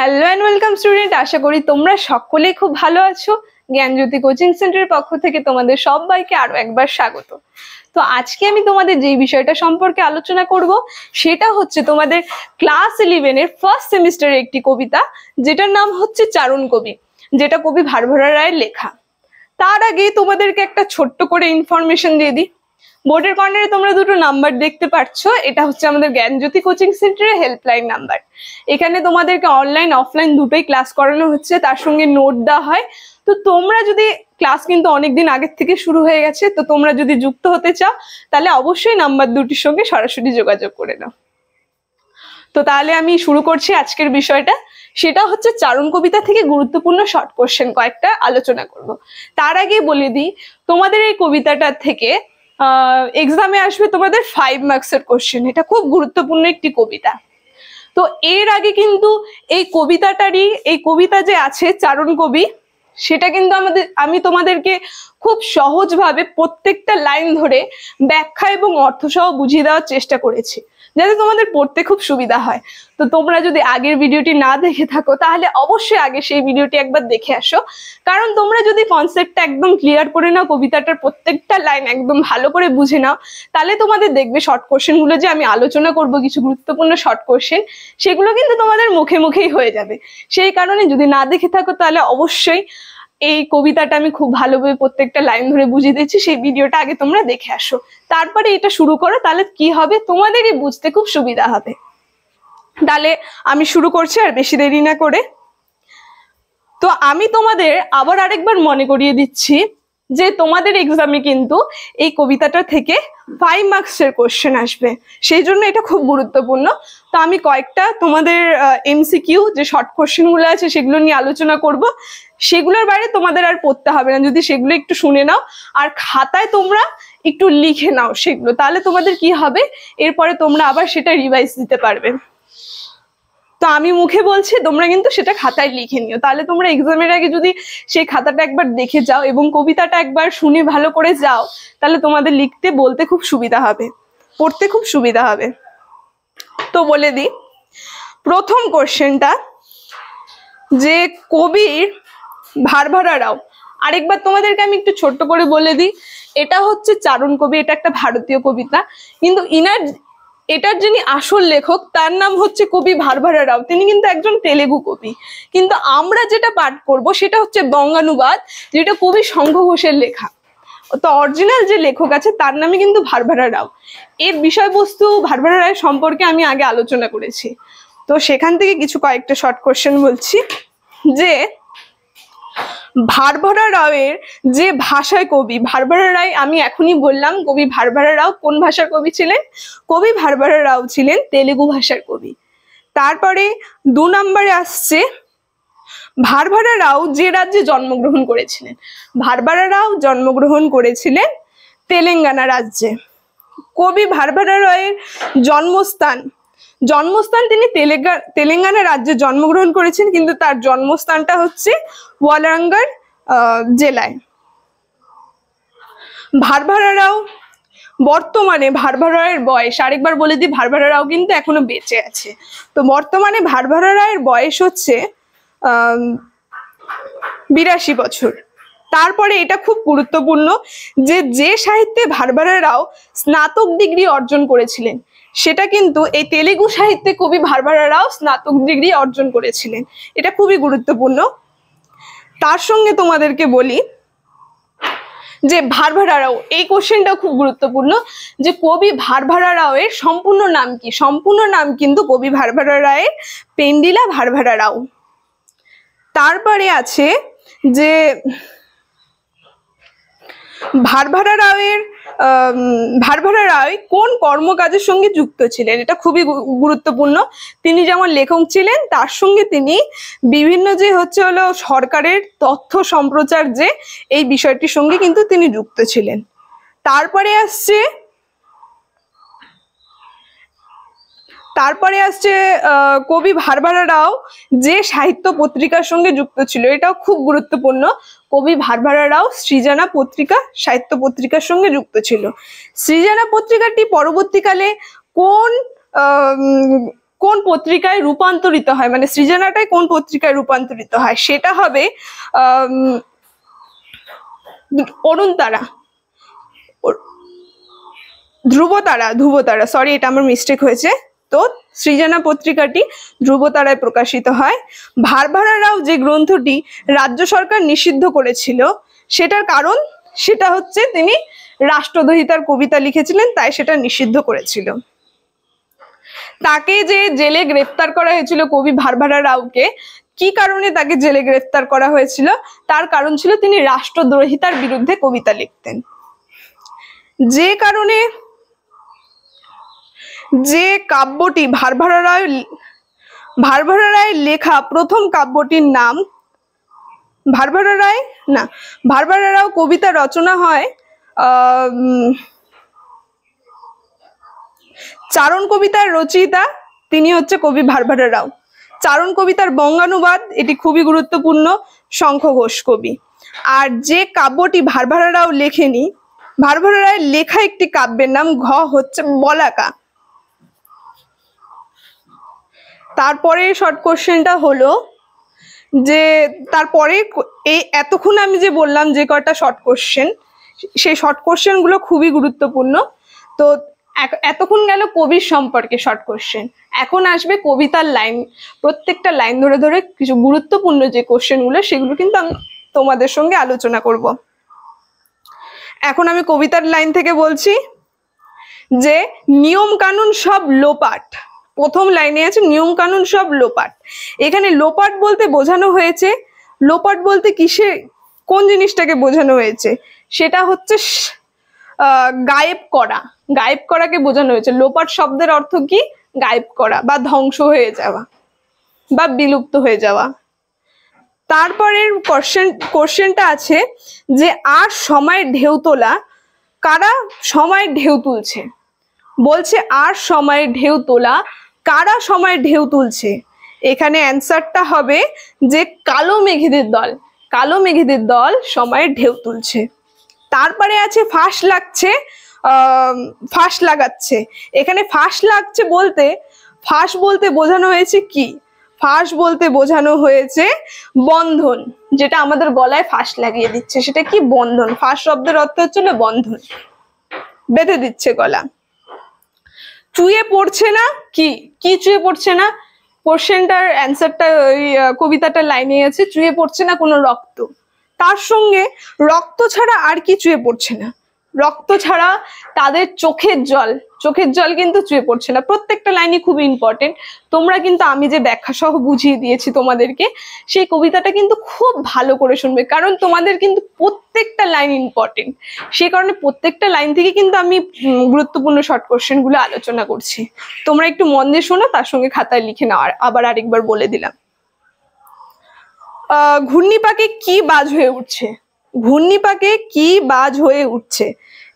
Hello and welcome student, আশা করি তোমরা সকলেই খুব ভালো আছো। জ্ঞানজ্যোতি কোচিং সেন্টারের পক্ষ থেকে তোমাদের সবাইকে আরো একবার স্বাগত। তো আজকে আমি তোমাদের যে বিষয়টা সম্পর্কে আলোচনা করব সেটা হচ্ছে তোমাদের ক্লাস 11 এর ফার্স্ট সেমিস্টারের একটি কবিতা, যেটার নাম হচ্ছে চারণ কবি, যেটা কবি ভারভরা রায়ের লেখা। তার আগে তোমাদেরকে একটা ছোট্ট করে ইনফরমেশন দিয়ে দিই। বোর্ডের কর্নারে তোমরা দুটো নাম্বার দেখতে পাচ্ছ, এটা হচ্ছে আমাদের জ্ঞানজ্যোতি কোচিং সেন্টারের হেল্পলাইন নাম্বার। এখানে তোমাদেরকে অনলাইন অফলাইন দুটোই ক্লাস করানো হচ্ছে, তার সঙ্গে নোট দেওয়া হয়। তো তোমরা যদি ক্লাস কিন্তু অনেকদিন আগের থেকে শুরু হয়ে গেছে, তো তোমরা যদি যুক্ত হতে চাও তাহলে অবশ্যই নাম্বার দুটির সঙ্গে সরাসরি যোগাযোগ করে নাও। তো তাহলে আমি শুরু করছি আজকের বিষয়টা, সেটা হচ্ছে চারণ কবিতা থেকে গুরুত্বপূর্ণ শর্ট কোশ্চেন কয়েকটা আলোচনা করব। তার আগে বলে দিই, তোমাদের এই কবিতাটা থেকে এক্সামে আসবে তোমাদের 5 মার্কসের কোশ্চেন। এটা খুব গুরুত্বপূর্ণ একটি কবিতা। তো এর আগে কিন্তু এই কবিতা যে আছে চারণ কবি, সেটা কিন্তু আমি তোমাদেরকে খুব সহজভাবে প্রত্যেকটা লাইন ধরে ব্যাখ্যা এবং অর্থ সহ বুঝিয়ে দেওয়ার চেষ্টা করেছি, যাতে তোমাদের পড়তে খুব সুবিধা হয়। তো তোমরা যদি আগের ভিডিওটি না দেখে থাকো তাহলে অবশ্যই আগে সেই ভিডিওটি একবার দেখে আসো, কারণ তোমরা যদি কনসেপ্টটা একদম ক্লিয়ার করে নাও, কবিতাটার প্রত্যেকটা লাইন একদম ভালো করে বুঝে নাও, তাহলে তোমাদের দেখবে শর্ট কোশ্চেন গুলো যে আমি আলোচনা করব, কিছু গুরুত্বপূর্ণ শর্ট কোশ্চেন, সেগুলো কিন্তু তোমাদের মুখে মুখেই হয়ে যাবে। সেই কারণে যদি না দেখে থাকো তাহলে অবশ্যই এই কবিতাটা আমি খুব ভালোভাবে প্রত্যেকটা লাইন ধরে বুঝিয়ে দিচ্ছি, সেই ভিডিওটা আগে তোমরা দেখে আসো, তারপরে এটা শুরু করো। তাহলে কি হবে, তোমাদেরই বুঝতে খুব সুবিধা হবে। তাহলে আমি শুরু করছি আর বেশি দেরি না করে। তো আমি তোমাদের আবার আরেকবার মনে করিয়ে দিচ্ছি যে তোমাদের এক্সামে কিন্তু এই কবিতাটা থেকে 5 মার্কসের কোশ্চেন আসবে, সেই জন্য এটা খুব গুরুত্বপূর্ণ। তো আমি কয়েকটা তোমাদের এমসিকিউ যে শর্ট কোশ্চেন গুলো আছে সেগুলো নিয়ে আলোচনা করব। সেগুলোর বাইরে তোমাদের আর পড়তে হবে না, যদি সেগুলো একটু শুনে নাও আর খাতায় তোমরা একটু লিখে নাও সেগুলো, তাহলে তোমাদের কি হবে, এরপরে তোমরা আবার সেটা রিভাইজ দিতে পারবে। তো আমি মুখে বলছি, তোমরা কিন্তু সেটা খাতায় লিখে নিও, তাহলে তোমরা এক্সামের আগে যদি সেই খাতাটা একবার দেখে যাও এবং কবিতাটা একবার শুনে ভালো করে যাও, তাহলে তোমাদের লিখতে বলতে খুব সুবিধা হবে, পড়তে খুব সুবিধা হবে। তো বলে দিই প্রথম কোশ্চেনটা, যে কবির ভারভরা রাও। আরেকবার তোমাদেরকে আমি একটু ছোট্ট করে বলে দিই, এটা হচ্ছে চারণ কবি, এটা একটা ভারতীয় কবিতা, কিন্তু এটার যিনি আসল লেখক তার নাম হচ্ছে কবি ভারভরা রাও। তিনি কিন্তু একজন তেলেগু কবি, কিন্তু আমরা যেটা পাঠ করব সেটা হচ্ছে বঙ্গানুবাদ, যেটা কবি শঙ্খ ঘোষের লেখা। তো অরিজিনাল যে লেখক আছে তার নামই কিন্তু ভারভরা রাও। এর বিষয়বস্তু ভারভরা রায় সম্পর্কে আমি আগে আলোচনা করেছি। তো সেখান থেকে কিছু কয়েকটা শর্ট কোশ্চেন বলছি, যে ভারভরা রাওয়ের যে ভাষায় কবি, ভারভরা রায় আমি এখনই বললাম, কবি ভারভরা রাও কোন ভাষার কবি ছিলেন? কবি ভারভরা রাও ছিলেন তেলেগু ভাষার কবি। তারপরে 2 নম্বরে আসছে ভারভরা রাও যে রাজ্যে জন্মগ্রহণ করেছিলেন। ভারভরা রাও জন্মগ্রহণ করেছিলেন তেলেঙ্গানা রাজ্যে। কবি ভারভরা রায়ের জন্মস্থান তিনি তেলেঙ্গানা রাজ্যে জন্মগ্রহণ করেছেন, কিন্তু তার জন্মস্থানটা হচ্ছে ওয়ালাঙ্গার জেলায়। ভারভরা রাও বর্তমানে, ভারভরা রায়ের বয়স আরেকবার বলে দিই, ভারভরা রাও কিন্তু এখনো বেঁচে আছে। তো বর্তমানে ভারভরা রায়ের বয়স হচ্ছে 82 বছর। তারপরে এটা খুব গুরুত্বপূর্ণ, যে সাহিত্যে ভারভরা রাও স্নাতক ডিগ্রি অর্জন করেছিলেন, সেটা কিন্তু এই তেলেগু সাহিত্যে কবি ভারভরা রাও স্নাতক ডিগ্রি অর্জন করেছিলেন। এটা খুবই গুরুত্বপূর্ণ। তার সঙ্গে তোমাদেরকে বলি যে ভারভরা রাও, এই কোশ্চেনটা খুব গুরুত্বপূর্ণ, যে কবি ভারভরা রাওয়ের সম্পূর্ণ নাম কি? সম্পূর্ণ নাম কিন্তু কবি ভারভরা রায়ের পেন্ডিলা ভারভরা রাও। তারপরে আছে যে ভারভরা রায় কোন কর্মকাজের সঙ্গে যুক্ত ছিলেন? এটা খুবই গুরুত্বপূর্ণ। তিনি যেমন লেখক ছিলেন, তার সঙ্গে তিনি বিভিন্ন যে হলো সরকারের তথ্য সম্প্রচার যে এই বিষয়টির সঙ্গে কিন্তু তিনি যুক্ত ছিলেন। তারপরে আসছে কবি ভারভরা রাও যে সাহিত্য পত্রিকার সঙ্গে যুক্ত ছিল, এটাও খুব গুরুত্বপূর্ণ। কবি ভারভরা রাও সৃজনা পত্রিকা, সাহিত্য পত্রিকার সঙ্গে যুক্ত ছিল। সৃজনা পত্রিকাটি পরবর্তীকালে কোন পত্রিকায় রূপান্তরিত হয়, মানে সৃজনাটাই কোন পত্রিকায় রূপান্তরিত হয়, সেটা হবে অরুণতারা, ধ্রুবতারা, সরি এটা আমার মিস্টেক হয়েছে। তো সৃজনা পত্রিকাটি ধ্রুবতারায় প্রকাশিত হয়। ভারভারা রাও যে গ্রন্থটি রাজ্য সরকার নিষিদ্ধ করেছিল, সেটার কারণ সেটা হচ্ছে তিনি রাষ্ট্রদ্রোহিতার কবিতা লিখেছিলেন, তাই সেটা নিষিদ্ধ করেছিল। তাকে যে জেলে গ্রেফতার করা হয়েছিল কবি ভারভারা রাওকে, কি কারণে তাকে জেলে গ্রেফতার করা হয়েছিল? তার কারণ ছিল তিনি রাষ্ট্রদ্রোহিতার বিরুদ্ধে কবিতা লিখতেন। যে কাব্যটি ভারভারা রায়ের লেখা প্রথম কাব্যটির নাম ভারভারা রাও কবিতা রচনা হয় চারণ কবিতার রচয়িতা তিনি হচ্ছে কবি ভারভারা রাও। চারণ কবিতার বঙ্গানুবাদ, এটি খুবই গুরুত্বপূর্ণ, শঙ্খ ঘোষ কবি। আর যে কাব্যটি ভারভারা রাও লেখেনি, ভারভারা রায়ের লেখা একটি কাব্যের নাম হচ্ছে বলাকা। তারপরে শর্ট কোশ্চেনটা হলো যে তারপরে এই এতক্ষণ আমি যে বললাম যে কটা শর্ট কোশ্চেন, সেই শর্ট কোশ্চেন গুলো খুবই গুরুত্বপূর্ণ। তো এতক্ষণ গেল কবির সম্পর্কে শর্ট কোশ্চেন, এখন আসবে কবিতার লাইন। প্রত্যেকটা লাইন ধরে ধরে কিছু গুরুত্বপূর্ণ যে কোশ্চেন গুলো, সেগুলো কিন্তু আমি তোমাদের সঙ্গে আলোচনা করব। এখন আমি কবিতার লাইন থেকে বলছি যে নিয়ম কানুন সব লোপাট। প্রথম লাইনে আছে নিয়ম কানুন সব লোপাট। এখানে লোপাট বলতে বোঝানো হয়েছে, লোপাট বলতে কোন জিনিসটাকে বোঝানো হয়েছে, সেটা হচ্ছে গায়েব করাকে বোঝানো হয়েছে। লোপাট শব্দের অর্থ কি? গায়েব করা বা ধ্বংস হয়ে যাওয়া বা বিলুপ্ত হয়ে যাওয়া। তারপরের কোশ্চেনটা আছে যে আর সময়ের ঢেউ তোলা, কারা সময়ের ঢেউ তুলছে? বলছে আর সময়ের ঢেউ তোলা, কারা সময়ের ঢেউ তুলছে? এখানে অ্যান্সারটা হবে যে কালো মেঘেদের দল সময়ের ঢেউ তুলছে। তারপরে আছে ফাঁস লাগাচ্ছে। এখানে ফাঁস বলতে বোঝানো হয়েছে কি? ফাঁস বলতে বোঝানো হয়েছে বন্ধন, যেটা আমাদের গলায় ফাঁস লাগিয়ে দিচ্ছে, সেটা কি? বন্ধন। ফাঁস শব্দের অর্থ হচ্ছিল বন্ধন, বেঁধে দিচ্ছে গলা। চুয়ে পড়ছে না, কি চুয়ে পড়ছে না? কোশ্চেনটার অ্যান্সারটা ওই কবিতাটার লাইনে আছে, চুয়ে পড়ছে না কোনো রক্ত। তার সঙ্গে রক্ত ছাড়া আর কি চুয়ে পড়ছে না? রক্ত ছাড়া তাদের চোখের জল কিন্তু চুয়ে পড়ছে না। প্রত্যেকটা লাইনই খুব ইম্পর্টেন্ট। তোমরা কিন্তু আমি যে ব্যাখ্যা সহ বুঝিয়ে দিয়েছি তোমাদেরকে, সেই কবিতাটা কিন্তু খুব ভালো করে শুনবে, কারণ তোমাদের কিন্তু প্রত্যেকটা লাইন ইম্পর্টেন্ট। সেই কারণে প্রত্যেকটা লাইন থেকে কিন্তু আমি গুরুত্বপূর্ণ শর্ট কোশ্চেন গুলো আলোচনা করছি। তোমরা একটু মন দিয়ে শোনো, তার সঙ্গে খাতায় লিখে নাও। আবার আরেকবার বলে দিলাম, ঘূর্ণিপাকে কি বাজ হয়ে উঠছে? ঘূর্ণিপাকে কি বাজ হয়ে উঠছে?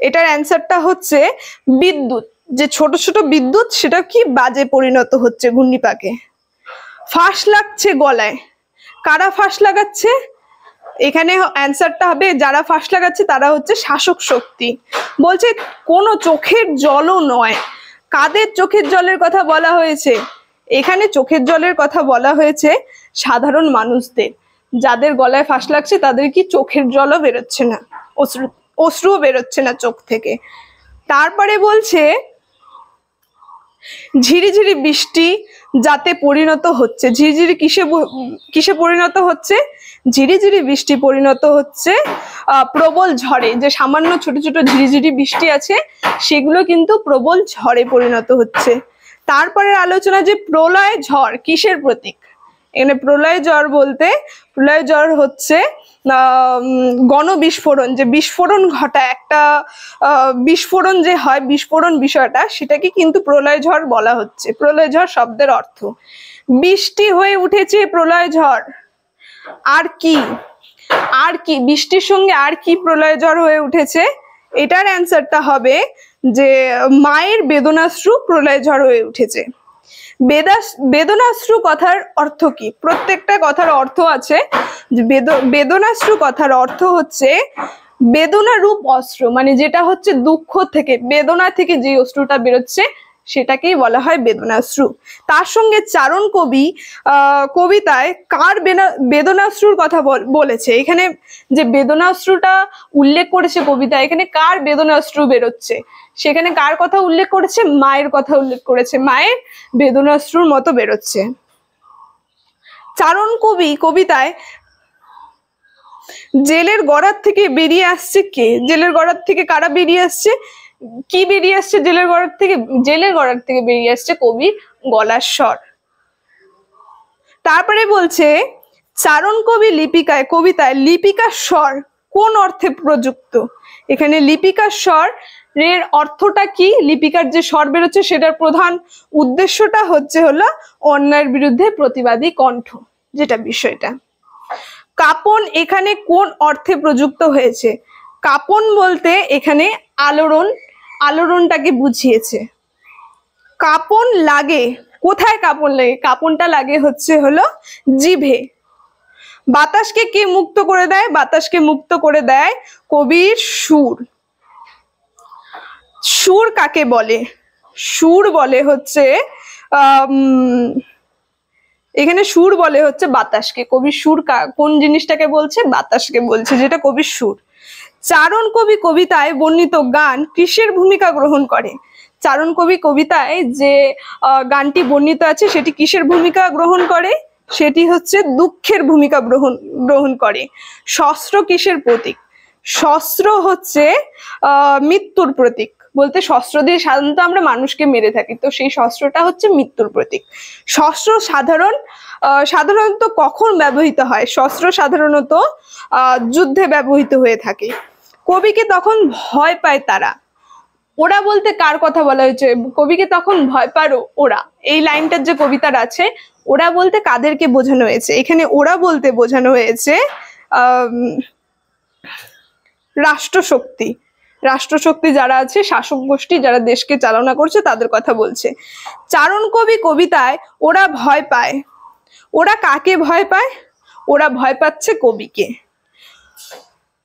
এটার অ্যান্সারটা হচ্ছে বিদ্যুৎ। যে ছোট ছোট বিদ্যুৎ, সেটা কি বাজে পরিণত হচ্ছে ঘূর্ণিপাকে। ফাঁস লাগছে গলায়, কারা ফাঁস লাগাচ্ছে? এখানে অ্যান্সারটা হবে যারা ফাঁস লাগাচ্ছে তারা হচ্ছে শাসক শক্তি। বলছে কোনো চোখের জলও নয়। কাদের চোখের জলের কথা বলা হয়েছে? এখানে চোখের জলের কথা বলা হয়েছে সাধারণ মানুষদের, যাদের গলায় ফাঁস লাগছে তাদের কি চোখের জলও বেরোচ্ছে না, অশ্রুও বেরোচ্ছে না চোখ থেকে। তারপরে বলছে ঝিরিঝিরি বৃষ্টি যাতে পরিণত হচ্ছে। ঝিরিঝিরি কিসে পরিণত হচ্ছে? ঝিরিঝিরি বৃষ্টি পরিণত হচ্ছে প্রবল ঝড়ে। যে সামান্য ছোট ছোট ঝিরিঝিরি বৃষ্টি আছে, সেগুলো কিন্তু প্রবল ঝড়ে পরিণত হচ্ছে। তারপরে আলোচনা যে প্রলয় ঝড় কিসের প্রতীক? এখানে প্রলয় ঝড় হচ্ছে গণবিস্ফোরণ। যে বিস্ফোরণ ঘটায়, একটা বিস্ফোরণ যে হয়, বিস্ফোরণ বিষয়টা, সেটাকে কিন্তু প্রলয় ঝড় বলা হচ্ছে। প্রলয় ঝড় শব্দের অর্থ বৃষ্টি হয়ে উঠেছে, প্রলয় ঝড়। আর কি বৃষ্টির সঙ্গে আর কি প্রলয় ঝড় হয়ে উঠেছে? এটার অ্যান্সারটা হবে যে মায়ের বেদনাশ্রু প্রলয় ঝড় হয়ে উঠেছে। বেদনাশ্রু কথার অর্থ কি? প্রত্যেকটা কথার অর্থ আছে। বেদনাশ্রু কথার অর্থ হচ্ছে বেদনা রূপ অশ্রু, মানে যেটা হচ্ছে দুঃখ থেকে, বেদনা থেকে যে অশ্রুটা বেরোচ্ছে সেটাকেই বলা হয় বেদনাশ্রু। তার সঙ্গে চারণ কবি কবিতায় কার বেদনাশ্রুর কথা বলেছে, এখানে যে বেদনাশ্রুটা উল্লেখ করেছে কবিতা, এখানে কার বেদনাশ্রু বেরোচ্ছে, সেখানে কার কথা উল্লেখ করেছে, মায়ের কথা উল্লেখ করেছে, মায়ের বেদনাশ্রুর মতো বেরোচ্ছে। চারণ কবি কবিতায় জেলের গড়ার থেকে বেরিয়ে আসছে কে, জেলের গড়ার থেকে কারা বেরিয়ে আসছে, কি বেরিয়ে আসছে জেলের গড়ার থেকে, জেলের গড়ার থেকে বেরিয়ে আসছে কবির গলার স্বর। তারপরে বলছে চারণ কবি কবিতায় লিপিকার স্বর কোন অর্থে প্রযুক্ত, এখানে লিপিকার স্বর এর অর্থটা কি, লিপিকার যে স্বর বেরোচ্ছে সেটার প্রধান উদ্দেশ্যটা হচ্ছে হলো অন্যায়ের বিরুদ্ধে প্রতিবাদী কণ্ঠ, যেটা বিষয়টা। কাপন এখানে কোন অর্থে প্রযুক্ত হয়েছে, কাপন বলতে এখানে আলোড়নটাকে বুঝিয়েছে। কাপন লাগে কোথায়, কাপন লাগে, কাপনটা লাগে হচ্ছে হলো জিভে। বাতাসকে কে মুক্ত করে দেয়, বাতাসকে মুক্ত করে দেয় কবির সুর। সুর কাকে বলে, সুর বলে হচ্ছে এখানে সুর বলে হচ্ছে বাতাসকে, কবির সুর কোন জিনিসটাকে বলছে, বাতাসকে বলছে, যেটা কবির সুর। চারণ কবি কবিতায় বর্ণিত গান কিসের ভূমিকা গ্রহণ করে, চারণ কবি কবিতায় যে গানটি বর্ণিত আছে সেটি কিসের ভূমিকা গ্রহণ করে, সেটি হচ্ছে দুঃখের ভূমিকা গ্রহণ করে। শস্ত্র কিসের প্রতীক, শস্ত্র হচ্ছে মৃত্যুর প্রতীক, বলতে শস্ত্র দিয়ে সাধারণত আমরা মানুষকে মেরে থাকি, তো সেই শস্ত্রটা হচ্ছে মৃত্যুর প্রতীক। শস্ত্র সাধারণত কখন ব্যবহৃত হয়, শস্ত্র সাধারণত যুদ্ধে ব্যবহৃত হয়ে থাকে। কবিকে তখন ভয় পায় তারা, ওরা বলতে কার কথা বলা হয়েছে, কবিকে তখন ভয় পায় ওরা, এই লাইনটার যে কবিতার আছে ওরা বলতে কাদেরকে বোঝানো হয়েছে, এখানে ওরা বলতে বোঝানো হয়েছে রাষ্ট্রশক্তি যারা আছে, শাসক গোষ্ঠী যারা দেশকে চালনা করছে তাদের কথা বলছে। চারণ কবি কবিতায় ওরা ভয় পায়, ওরা কাকে ভয় পায়, ওরা ভয় পাচ্ছে কবিকে।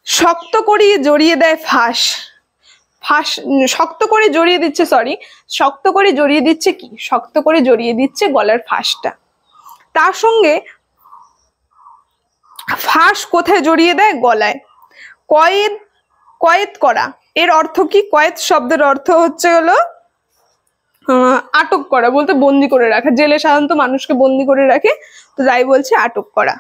শক্ত করিয়ে জড়িয়ে দেয় শক্ত করে জড়িয়ে দিচ্ছে কি, শক্ত করে জড়িয়ে দিচ্ছে গলার ফাঁসটা। তার সঙ্গে ফাঁস কোথায় জড়িয়ে দেয়, গলায়। কয়েদ করা এর অর্থ কি, কয়েদ শব্দের অর্থ হচ্ছে হলো আটক করা, বলতে বন্দি করে রাখা, জেলে সাধারণত মানুষকে বন্দি করে রাখে, তো যাই বলছে আটক করা।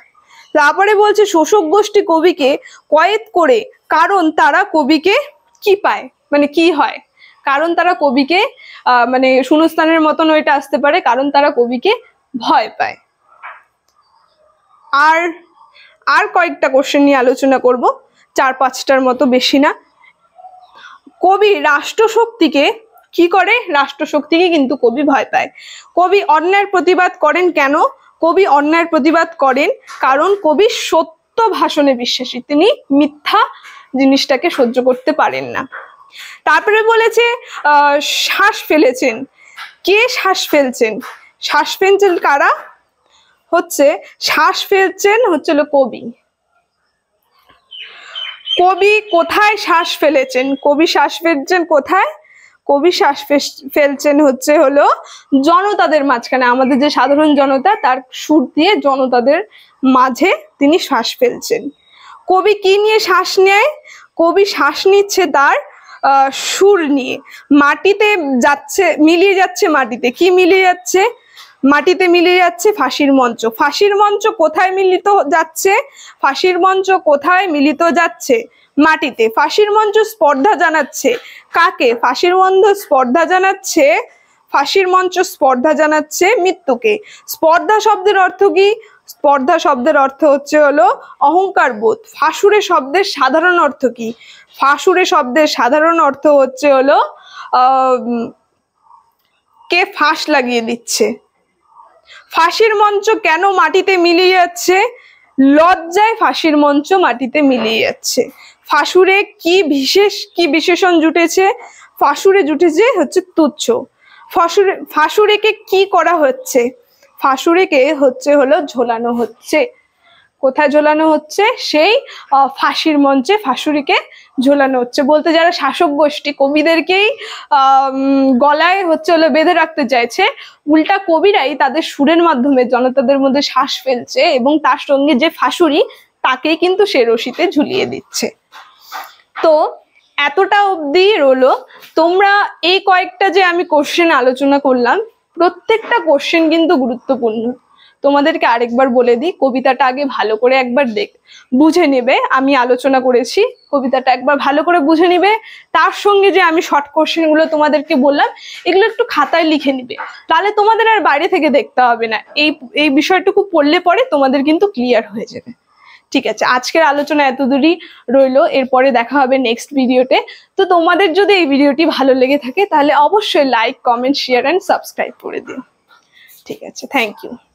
তারপরে বলছে শোষক গোষ্ঠী কবিকে কয়েদ করে, কারণ তারা কবিকে কি পায়, মানে কি হয়, কারণ তারা কবিকে মানে শূন্যস্থানের মতন ওইটা আসতে পারে, কারণ তারা কবিকে ভয় পায়। আর কয়েকটা কোশ্চেন নিয়ে আলোচনা করব, 4-5টার মতো, বেশি না। কবি রাষ্ট্রশক্তিকে কি করে, রাষ্ট্রশক্তিকে কিন্তু কবি ভয় পায়। কবি অন্যায়ের প্রতিবাদ করেন কেন, কবি অন্যায়ের প্রতিবাদ করেন কারণ কবি সত্য ভাষণে বিশ্বাসী, তিনি মিথ্যা জিনিসটাকে সহ্য করতে পারেন না। তারপরে বলেছে শ্বাস ফেলেছেন, কে শ্বাস ফেলছেন, শ্বাস ফেলছেন কারা, শ্বাস ফেলছেন হচ্ছে কবি। কবি কোথায় শ্বাস ফেলেছেন, কবি শ্বাস ফেলছেন কোথায়, কবি শ্বাস ফেলছেন হচ্ছে হলো জনতাদের মাঝখানে, আমাদের যে সাধারণ জনতা তার সুর দিয়ে জনতাদের মাঝে তিনি শ্বাস ফেলছেন। কবি কি নিয়ে শ্বাস নেয়, কবি শ্বাস নিচ্ছে তার সুর নিয়ে, মাটিতে যাচ্ছে, মিলিয়ে যাচ্ছে মাটিতে, কি মিলিয়ে যাচ্ছে, মাটিতে মিলিয়ে যাচ্ছে ফাঁসির মঞ্চ। ফাঁসির মঞ্চ কোথায় মিলিত যাচ্ছে, ফাঁসির মঞ্চ কোথায় মিলিত যাচ্ছে, মাটিতে। ফাঁসির মঞ্চ স্পর্ধা জানাচ্ছে কাকে, ফাঁসির মঞ্চ স্পর্ধা জানাচ্ছে মৃত্যুকে। স্পর্ধা শব্দের অর্থ কি, স্পর্ধা শব্দের অর্থ হচ্ছে হলো অহংকার বোধ। ফাঁসুরে শব্দের সাধারণ অর্থ কি, ফাঁসুরে শব্দের সাধারণ অর্থ হচ্ছে হলো কে ফাঁস লাগিয়ে দিচ্ছে। ফাঁসির মঞ্চ কেন মাটিতে মিলিয়ে যাচ্ছে, লজ্জায় ফাঁসির মঞ্চ মাটিতে মিলিয়ে যাচ্ছে। ফাঁসুরে কি বিশেষণ জুটেছে, ফাঁসুরে জুটেছে হচ্ছে তুচ্ছ। ফাঁসুরেকে কি করা হচ্ছে, ফাঁসুরেকে হচ্ছে হলো ঝোলানো হচ্ছে। কোথায় ঝোলানো হচ্ছে? সেই ফাঁসির মঞ্চে ফাঁসুরিকে ঝোলানো হচ্ছে। বলতে যারা শাসক গোষ্ঠী কবিদেরকেই গলায় বেঁধে রাখতে চাইছে, উল্টা কবিরাই তাদের সুরের মাধ্যমে জনতাদের মধ্যে শ্বাস ফেলছে এবং তার সঙ্গে যে ফাঁসুরি তাকেই কিন্তু সে রশিতে ঝুলিয়ে দিচ্ছে। তো এতটা অবধি রইলো। তোমরা এই কয়েকটা যে আমি কোশ্চেন আলোচনা করলাম, প্রত্যেকটা কোশ্চেন কিন্তু গুরুত্বপূর্ণ। তোমাদেরকে আরেকবার বলে দিই, কবিতাটা আগে ভালো করে একবার বুঝে নেবে। আমি আলোচনা করেছি, কবিতাটা একবার ভালো করে বুঝে নিবে। তার সঙ্গে যে আমি শর্ট কোশ্চেন গুলো তোমাদেরকে বললাম, এগুলো একটু খাতায় লিখে নিবে, তাহলে তোমাদের আর বাইরে থেকে দেখতে হবে না। এই বিষয়টুকু পড়লে পরে তোমাদের কিন্তু ক্লিয়ার হয়ে যাবে। ঠিক আছে, আজকের আলোচনা এতদূরই রইলো। এরপরে দেখা হবে নেক্সট ভিডিওতে। তো তোমাদের যদি এই ভিডিওটি ভালো লেগে থাকে তাহলে অবশ্যই like, comment, share and subscribe করে দিও। ঠিক আছে, থ্যাংক ইউ।